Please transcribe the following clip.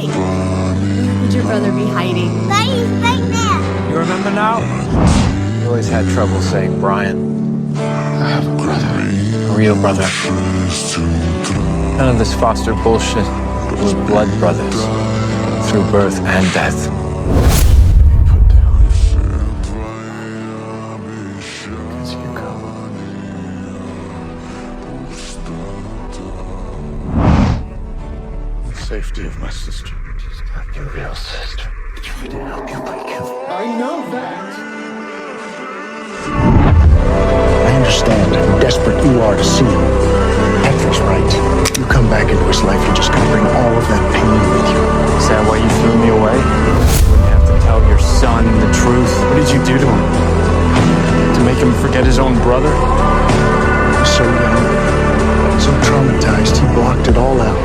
Why? Where could your brother be hiding? He's right there. You remember now? You always had trouble saying Brian. I have a brother. A real brother. None of this foster bullshit. We're blood brothers. Through birth and death. Put down. As you go. The safety of my sister. She's not your real sister. Try to help you break him. I know that. I understand how desperate you are to see him. Hector's right. You come back into his life, you're just gonna bring all of that pain with you. Is that why you threw me away? You wouldn't have to tell your son the truth. What did you do to him? To make him forget his own brother? He was so young, so traumatized, he blocked it all out.